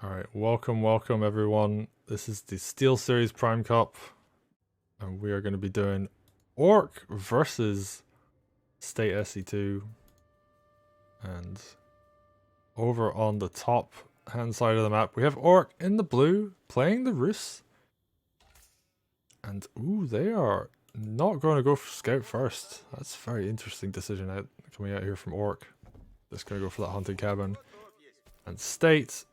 Alright, welcome everyone. This is the SteelSeries Prime Cup, and we are going to be doing Ourk versus StateSC2. And over on the top hand side of the map, we have Ourk in the blue playing the Rus. And ooh, they are not going to go for Scout first. That's a very interesting decision coming out here from Ourk. Just going to go for that hunting cabin. And State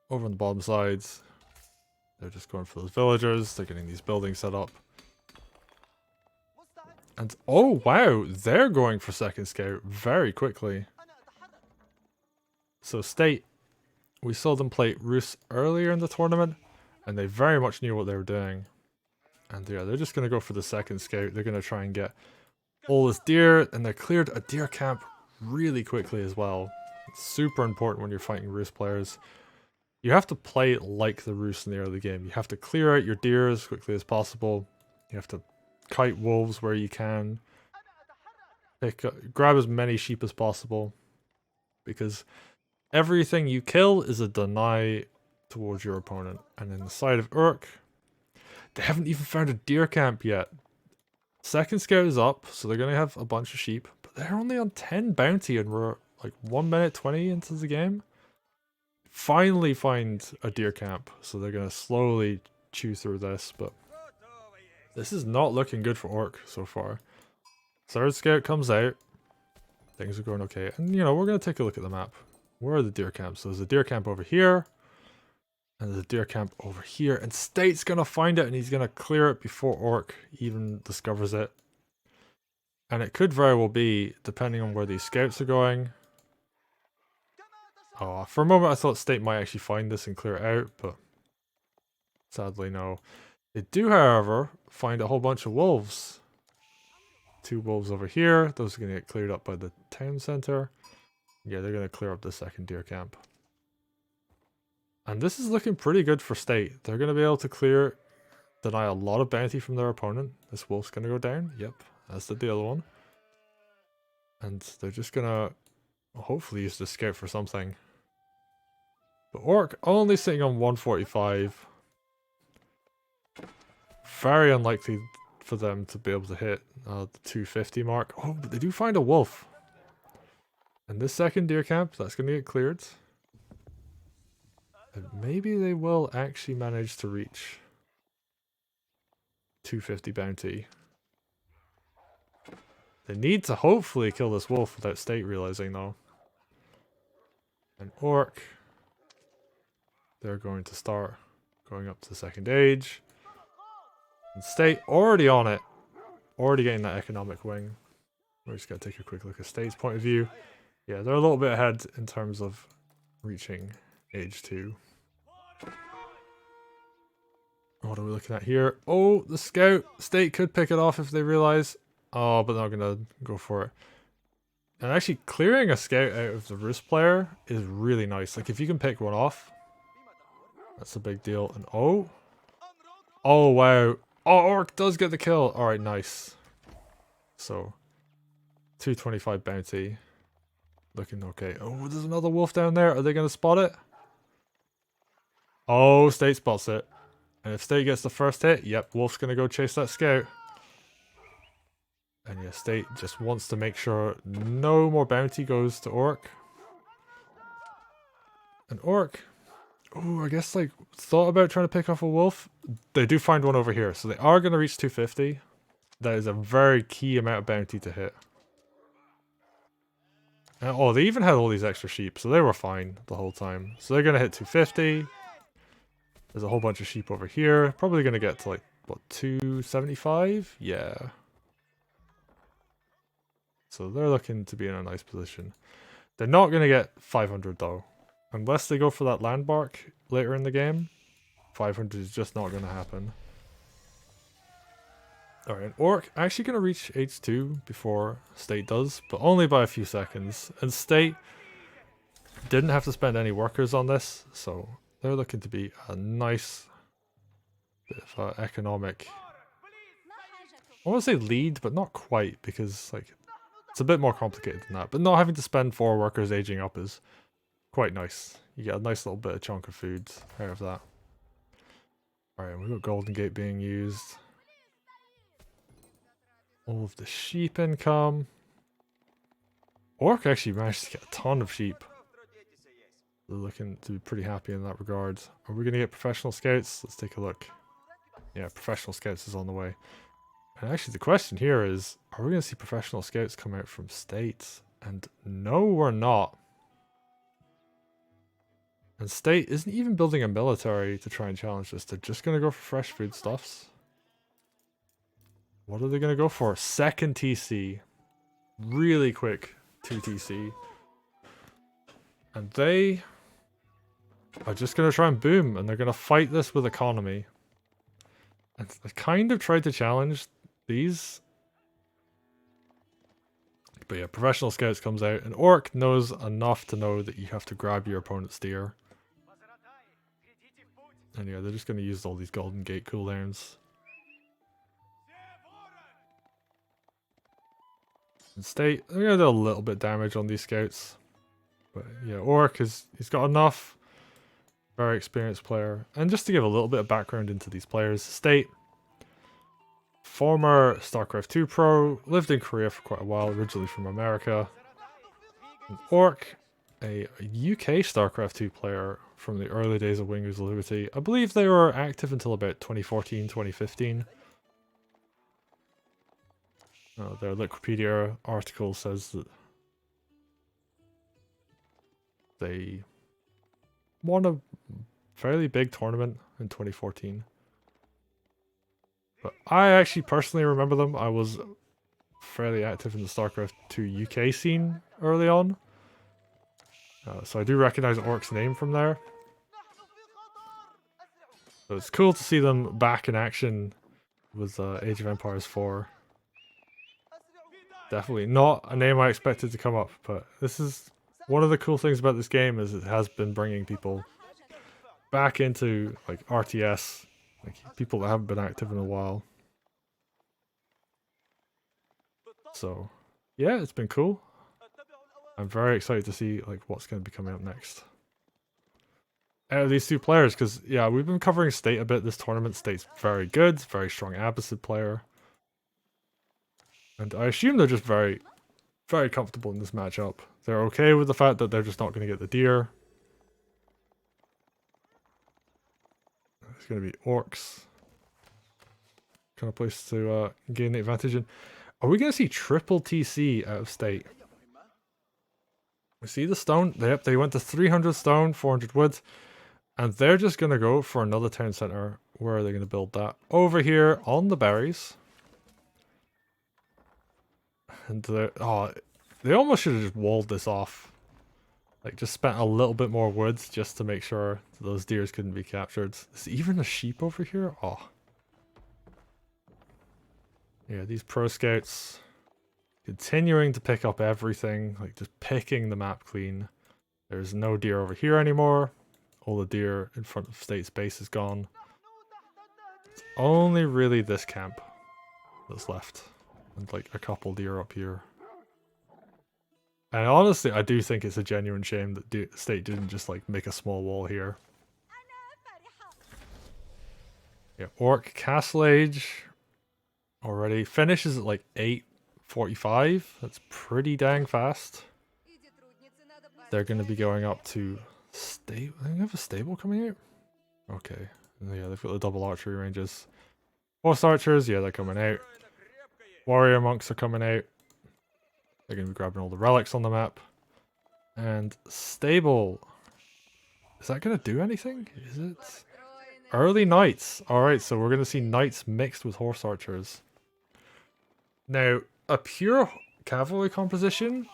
over on the bottom sides, they're just going for those villagers. They're getting these buildings set up. And oh wow, they're going for second scout very quickly. So State, we saw them play Rus earlier in the tournament, and they very much knew what they were doing. And yeah, they're just going to go for the second scout. They're going to try and get all this deer, and they cleared a deer camp really quickly as well. It's super important when you're fighting Rus players. You have to play like the Rus in the early game. You have to clear out your deer as quickly as possible. You have to kite wolves where you can. Grab as many sheep as possible. Because everything you kill is a deny towards your opponent. And in the side of Ourk, they haven't even found a deer camp yet. Second scout is up, so they're going to have a bunch of sheep. But they're only on 10 bounty and we're like 1 minute 20 into the game. Finally find a deer camp, so they're going to slowly chew through this, but this is not looking good for Ourk so far. Third scout comes out, things are going okay, and you know, we're going to take a look at the map. Where are the deer camps? So there's a deer camp over here, and there's a deer camp over here, and State's going to find it, and he's going to clear it before Ourk even discovers it. And it could very well be, depending on where these scouts are going. Oh, for a moment I thought State might actually find this and clear it out, but sadly no. They do, however, find a whole bunch of wolves. 2 wolves over here. Those are going to get cleared up by the town centre. Yeah, they're going to clear up the second deer camp. And this is looking pretty good for State. They're going to be able to deny a lot of bounty from their opponent. This wolf's going to go down. Yep, as did the other one. And they're just going to hopefully use the scout for something. But Ourk only sitting on 145. Very unlikely for them to be able to hit the 250 mark. Oh, but they do find a wolf. And this second deer camp, that's going to get cleared. And maybe they will actually manage to reach 250 bounty. They need to hopefully kill this wolf without State realizing though. And Ourk, they're going to start going up to the second age. And State already on it. Already getting that economic wing. We're just going to take a quick look at State's point of view. Yeah, they're a little bit ahead in terms of reaching age 2. What are we looking at here? Oh, the scout. State could pick it off if they realize. Oh, but they're not going to go for it. And actually clearing a scout out of the Rus player is really nice. Like if you can pick one off, that's a big deal. And oh wow. Oh, Ourk does get the kill. Alright, nice. So 225 bounty. Looking okay. Oh, there's another wolf down there. Are they going to spot it? Oh, State spots it. And if State gets the first hit, yep, wolf's going to go chase that scout. And yeah, State just wants to make sure no more bounty goes to Ourk. And Ourk, oh, I guess like thought about trying to pick off a wolf. They do find one over here, so they are going to reach 250. That is a very key amount of bounty to hit. And, oh, they even had all these extra sheep, so they were fine the whole time. So they're going to hit 250. There's a whole bunch of sheep over here. Probably going to get to like, what, 275? Yeah. So they're looking to be in a nice position. They're not going to get 500 though. Unless they go for that landmark later in the game. 500 is just not going to happen. Alright, and Ourk actually going to reach H2 before State does, but only by a few seconds. And State didn't have to spend any workers on this, so they're looking to be a nice bit of economic, I want to say lead, but not quite, because like it's a bit more complicated than that. But not having to spend 4 workers aging up is quite nice. You get a nice little bit of chunk of food out of that. Alright, we've got Golden Gate being used. All of the sheep income. Ourk actually managed to get a ton of sheep. They're looking to be pretty happy in that regard. Are we going to get professional scouts? Let's take a look. Yeah, professional scouts is on the way. And actually the question here is, are we going to see professional scouts come out from states? And no, we're not. And state isn't even building a military to try and challenge this. They're just going to go for fresh foodstuffs. What are they going to go for? Second TC. Really quick 2 TC. And they are just going to try and boom. And they're going to fight this with economy. And I kind of tried to challenge these. But yeah, professional scouts comes out. And Ourk knows enough to know that you have to grab your opponent's deer. And yeah, they're just going to use all these Golden Gate cooldowns. And state, they're going to do a little bit damage on these scouts. But yeah, Ourk he's got enough. Very experienced player. And just to give a little bit of background into these players, State, former StarCraft 2 pro, lived in Korea for quite a while, originally from America. And Ourk, a UK StarCraft 2 player from the early days of Wingers of Liberty. I believe they were active until about 2014, 2015. Their Wikipedia article says that they won a fairly big tournament in 2014. But I actually personally remember them. I was fairly active in the StarCraft 2 UK scene early on. So I do recognize Ourk's name from there. So it's cool to see them back in action with Age of Empires 4. Definitely not a name I expected to come up, but this is one of the cool things about this game is it has been bringing people back into like RTS, like people that haven't been active in a while. So yeah, it's been cool. I'm very excited to see like what's going to be coming up next out of these two players, because yeah, we've been covering State a bit this tournament. State's very good, very strong Abbasid player. And I assume they're just very, very comfortable in this matchup. They're okay with the fact that they're just not going to get the deer. It's going to be Orcs. Kind of place to gain the advantage in. Are we going to see triple TC out of State? We see the stone. Yep, they went to 300 stone, 400 wood. And they're just going to go for another town center. Where are they going to build that? Over here on the berries. And they almost should have just walled this off. Like, just spent a little bit more wood just to make sure those deers couldn't be captured. Is even a sheep over here? Oh. Yeah, these pro scouts continuing to pick up everything. Like, just picking the map clean. There's no deer over here anymore. All the deer in front of State's base is gone. It's only really this camp that's left. And like a couple deer up here. And honestly, I do think it's a genuine shame that State didn't just like make a small wall here. Yeah, Ourk Castle Age already finishes at like 8:45. That's pretty dang fast. They're going to be going up to stable. I think they have a stable coming out. Okay, yeah, they've got the double archery ranges. Horse archers, yeah, they're coming out. Warrior monks are coming out. They're going to be grabbing all the relics on the map. And stable. Is that going to do anything? Is it? Early knights. Alright, so we're going to see knights mixed with horse archers. Now, a pure cavalry composition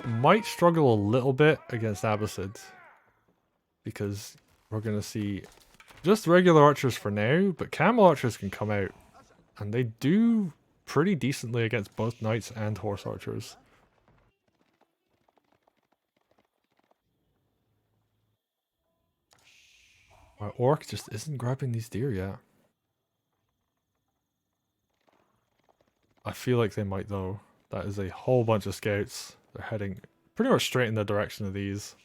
might struggle a little bit against Abbasid. Because we're going to see just regular archers for now, but camel archers can come out. And they do pretty decently against both knights and horse archers. My Ourk just isn't grabbing these deer yet. I feel like they might though. That is a whole bunch of scouts. They're heading pretty much straight in the direction of these.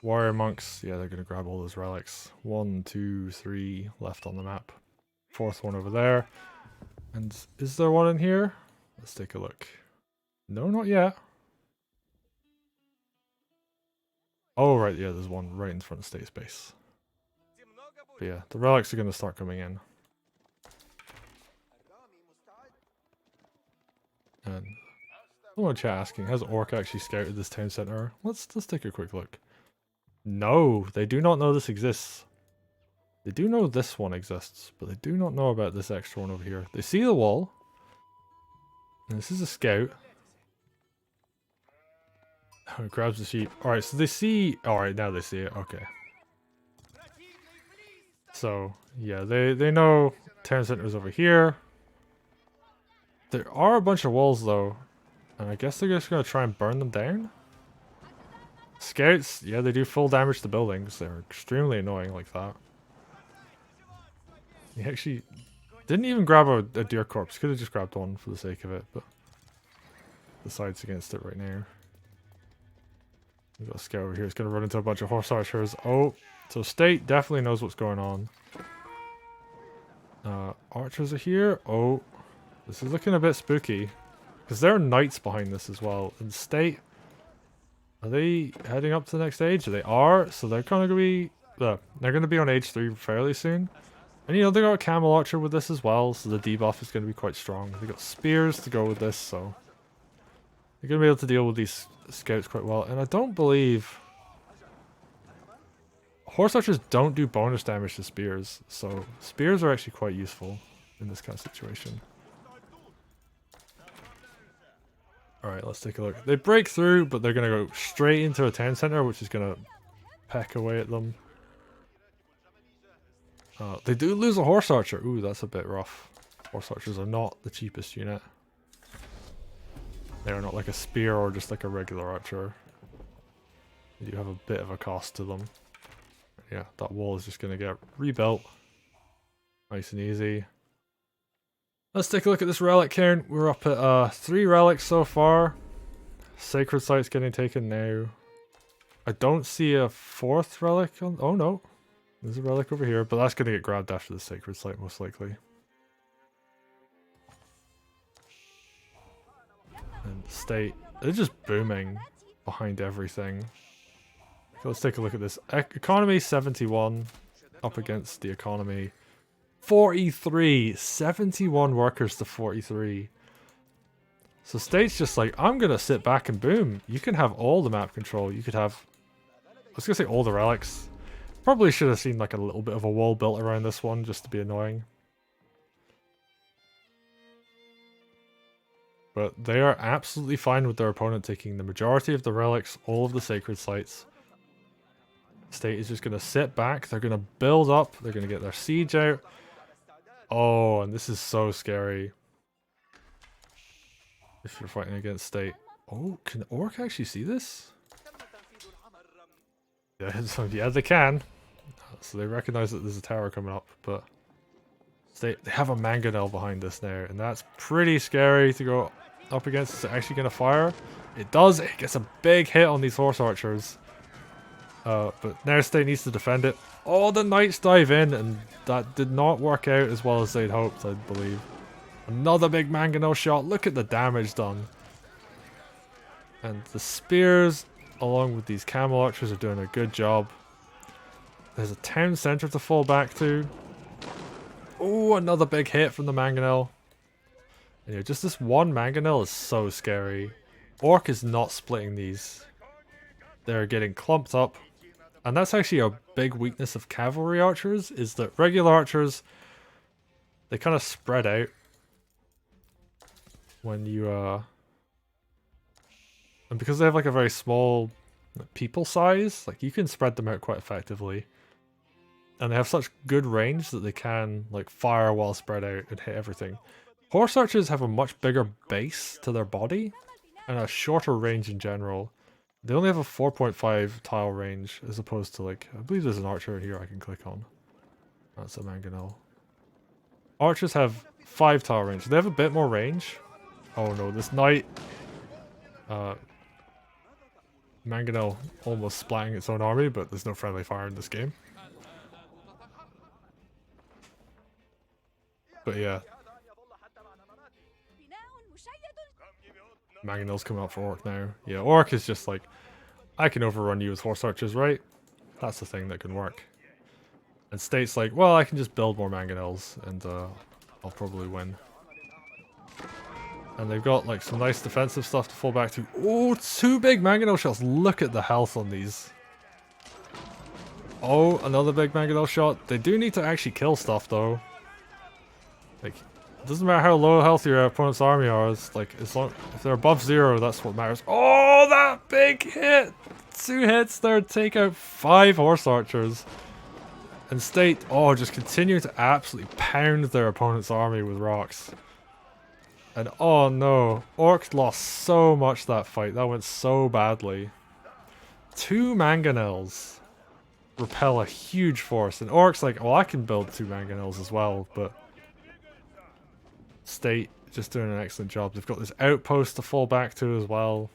Warrior monks, yeah, they're gonna grab all those relics. 1, 2, 3 left on the map. Fourth one over there. And is there one in here? Let's take a look. No, not yet. Oh, right, yeah, there's one right in front of State's base. But yeah, the relics are gonna start coming in. And someone in chat asking, has Ourk actually scouted this town center? Let's take a quick look. No, they do not know this exists. They do know this one exists, but they do not know about this extra one over here. They see the wall. And this is a scout. Oh, it grabs the sheep. Alright, so they see... Alright, now they see it. Okay. So, yeah, they know town center is over here. There are a bunch of walls, though. And I guess they're just going to try and burn them down? Scouts, yeah, they do full damage to buildings. They're extremely annoying like that. He actually didn't even grab a deer corpse. Could have just grabbed one for the sake of it, but decides against it right now. We've got a scout over here. He's going to run into a bunch of horse archers. Oh, so State definitely knows what's going on. Archers are here. Oh, this is looking a bit spooky. Because there are knights behind this as well. And State, are they heading up to the next stage? They are. So they're kind of going to be... they're going to be on age 3 fairly soon. And you know, they got a camel archer with this as well, so the debuff is going to be quite strong. They got spears to go with this, so they're going to be able to deal with these scouts quite well. And I don't believe horse archers don't do bonus damage to spears, so spears are actually quite useful in this kind of situation. Alright, let's take a look. They break through, but they're going to go straight into a town center, which is going to peck away at them. They do lose a horse archer. Ooh, that's a bit rough. Horse archers are not the cheapest unit. They are not like a spear or just like a regular archer. They do have a bit of a cost to them. Yeah, that wall is just going to get rebuilt. Nice and easy. Let's take a look at this relic count. We're up at 3 relics so far. Sacred site's getting taken now. I don't see a 4th relic on... Oh no. There's a relic over here, but that's going to get grabbed after the sacred site, most likely. And State, they're just booming behind everything. Okay, let's take a look at this. Economy 71 up against the economy 43. 71 workers to 43. So State's just like, I'm going to sit back and boom. You can have all the map control. You could have, I was going to say all the relics. Probably should have seen like a little bit of a wall built around this one just to be annoying. But they are absolutely fine with their opponent taking the majority of the relics, all of the sacred sites. State is just going to sit back. They're going to build up. They're going to get their siege out. Oh, and this is so scary. If you're fighting against State. Oh, can Ourk actually see this? Yeah, so yeah, they can. So they recognize that there's a tower coming up, but they have a mangonel behind us now, and that's pretty scary to go up against. Is it actually going to fire? It does. It gets a big hit on these horse archers. But now State needs to defend it. Oh, the knights dive in, and that did not work out as well as they'd hoped, I believe. Another big mangonel shot. Look at the damage done. And the spears, along with these camel archers, are doing a good job. There's a town center to fall back to. Oh, another big hit from the mangonel. And yeah, just this one mangonel is so scary. Ourk is not splitting these. They're getting clumped up. And that's actually a big weakness of cavalry archers, is that regular archers, they kind of spread out. When you, and because they have like a very small people size, like you can spread them out quite effectively. And they have such good range that they can like fire while spread out and hit everything. Horse archers have a much bigger base to their body and a shorter range in general. They only have a 4.5 tile range as opposed to like, I believe there's an archer here I can click on. That's a mangonel. Archers have 5 tile range. They have a bit more range. Oh no, this knight. Mangonel almost splatting its own army, but there's no friendly fire in this game. But yeah. Mangonel's coming up for Ourk now. Yeah, Ourk is just like, I can overrun you with horse archers, right? That's the thing that can work. And State's like, well, I can just build more Mangonels and I'll probably win. And they've got like some nice defensive stuff to fall back to. Oh, 2 big Mangonel shots. Look at the health on these. Oh, another big Mangonel shot. They do need to actually kill stuff though. Like, it doesn't matter how low health your opponent's army are. It's like, as long if they're above 0, that's what matters. Oh, that big hit! 2 hits there, take out 5 horse archers. And State, oh, just continue to absolutely pound their opponent's army with rocks. And oh no, Ourk lost so much that fight. That went so badly. 2 Mangonels repel a huge force. And Ourk's like, well, I can build 2 Mangonels as well, but State just doing an excellent job. They've got this outpost to fall back to as well.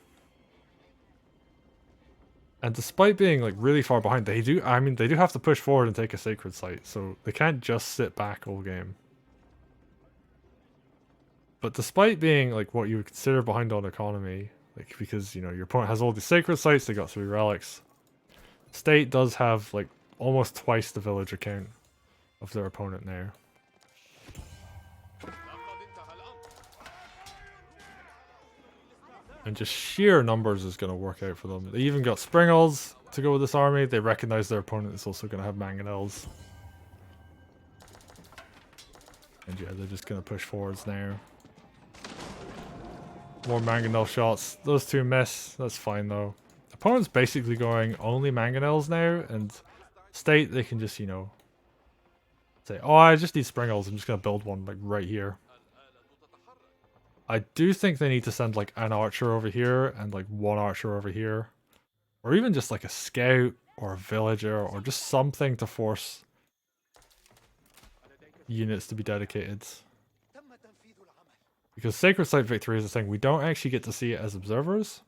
And despite being like really far behind, they do have to push forward and take a sacred site, so they can't just sit back all game. But despite being like what you would consider behind on economy, like because you know your opponent has all these sacred sites, they got 3 relics. State does have like almost twice the villager count of their opponent now. And just sheer numbers is going to work out for them. They even got Springles to go with this army. They recognize their opponent is also going to have Mangonels. And yeah, they're just going to push forwards now. More Mangonel shots. Those 2 miss. That's fine though. Opponent's basically going only Mangonels now. And State, they can just, you know, say, oh, I just need Springles. I'm just going to build one like right here. I do think they need to send like an archer over here and like 1 archer over here. Or even just like a scout or a villager or just something to force units to be dedicated. Because Sacred Site victory is a thing. We don't actually get to see it as observers.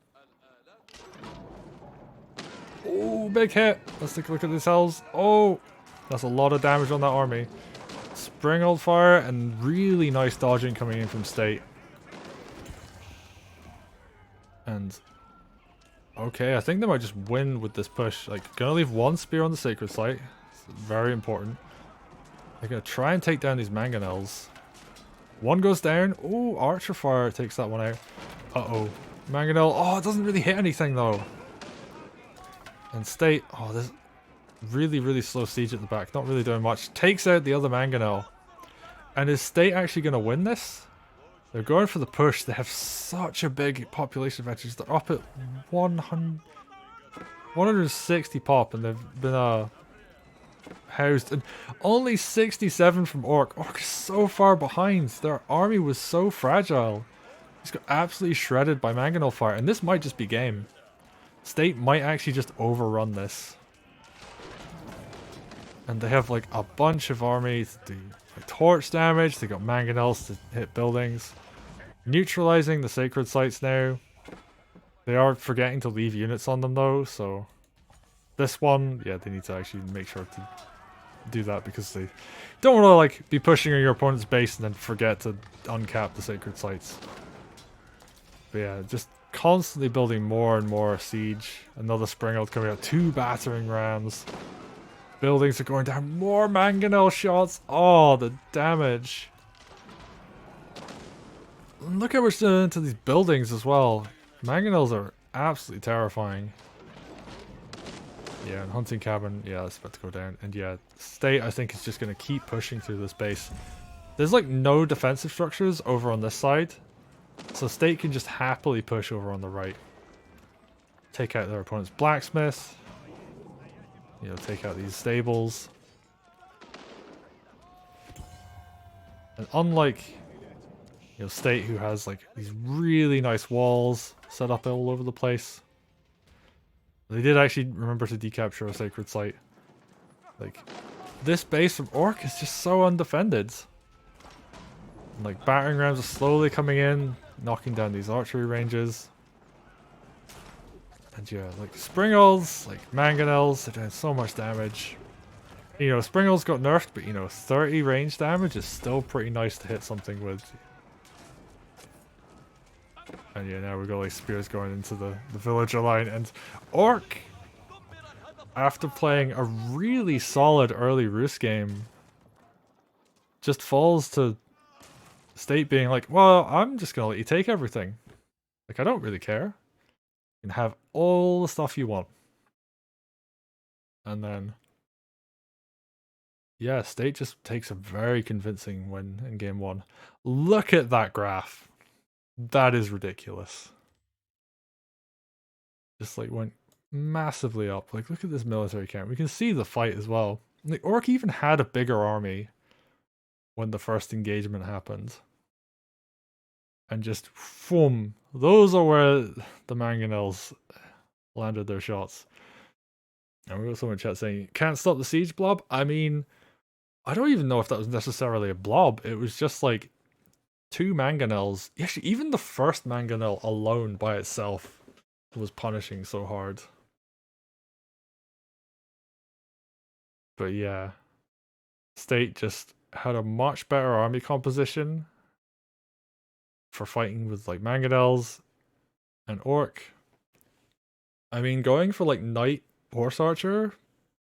Oh, big hit. Let's take a look at these hells. Oh, that's a lot of damage on that army. Springald fire and really nice dodging coming in from State. And okay, I think they might just win with this push. Like, gonna leave 1 spear on the sacred site. It's very important. They're gonna try and take down these Mangonels. 1 goes down. Oh, archer fire takes that one out. Uh-oh. Mangonel. Oh, it doesn't really hit anything though. And State. Oh, this really, really slow siege at the back. Not really doing much. Takes out the other Mangonel. And is State actually gonna win this? They're going for the push. They have such a big population advantage. They're up at 160 pop, and they've been housed. And only 67 from Ourk. Ourk is so far behind. Their army was so fragile. He's got absolutely shredded by Mangonel fire, and this might just be game. State might actually just overrun this. And they have like a bunch of armies to do like torch damage. They got Mangonels to hit buildings. Neutralizing the sacred sites now. They are forgetting to leave units on them though, so this one, yeah, they need to actually make sure to do that because they don't want to like be pushing on your opponent's base and then forget to uncap the sacred sites. But yeah, just constantly building more and more siege. Another Springald coming out, 2 battering rams. Buildings are going down, more Mangonel shots. Oh, the damage. Look how much done into these buildings as well. Mangonels are absolutely terrifying. Yeah, and hunting cabin, yeah, that's about to go down. And yeah, State, I think, is just going to keep pushing through this base. There's like no defensive structures over on this side. So State can just happily push over on the right. Take out their opponent's blacksmith. You know, take out these stables. And unlike, you know, State, who has like these really nice walls set up all over the place, they did actually remember to decapture a sacred site. Like, this base from Ourk is just so undefended. And, like, battering rams are slowly coming in, knocking down these archery ranges. And yeah, like Springles, like Mangonels, they're doing so much damage. You know, Springles got nerfed, but you know, 30 range damage is still pretty nice to hit something with. And yeah, now we got like spears going into the villager line, and Ourk, after playing a really solid early Roost game, just falls to State being like, well, I'm just gonna let you take everything. Like, I don't really care. You can have all the stuff you want. And then, yeah, State just takes a very convincing win in game 1. Look at that graph. That is ridiculous. Just like went massively up. Like, look at this military count. We can see the fight as well. Like, Ourk even had a bigger army when the first engagement happened. And just, boom. Those are where the Mangonels landed their shots. And we got someone in chat saying, can't stop the siege blob? I mean, I don't even know if that was necessarily a blob. It was just like 2 Mangonels. Actually, even the first Mangonel alone by itself was punishing so hard. But yeah, State just had a much better army composition for fighting with like Mangonels and Ourk. I mean, going for like Knight Horse Archer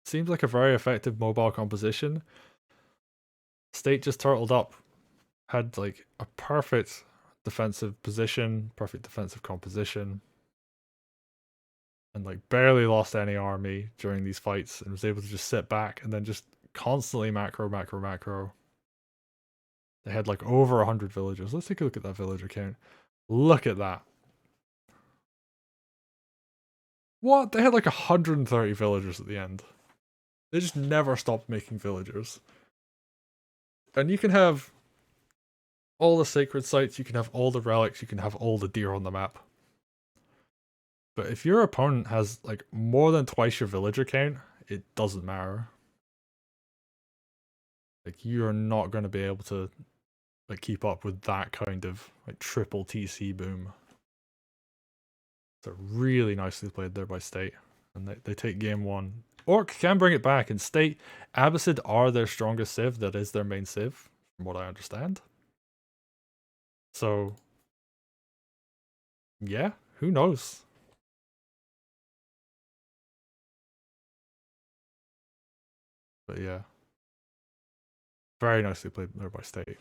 seems like a very effective mobile composition. State just turtled up, had like a perfect defensive position, perfect defensive composition, and like barely lost any army during these fights and was able to just sit back and then just constantly macro, macro, macro. They had like over 100 villagers. Let's take a look at that villager count. Look at that. What? They had like 130 villagers at the end. They just never stopped making villagers. And you can have all the sacred sites, you can have all the relics, you can have all the deer on the map. But if your opponent has like more than twice your villager count, it doesn't matter. Like, you're not going to be able to like keep up with that kind of like triple TC boom. So really nicely played there by State. And they take game 1. Ourk can bring it back, and State, Abbasid are their strongest civ. That is their main civ, from what I understand. So, yeah, who knows? But yeah, very nicely played there by State.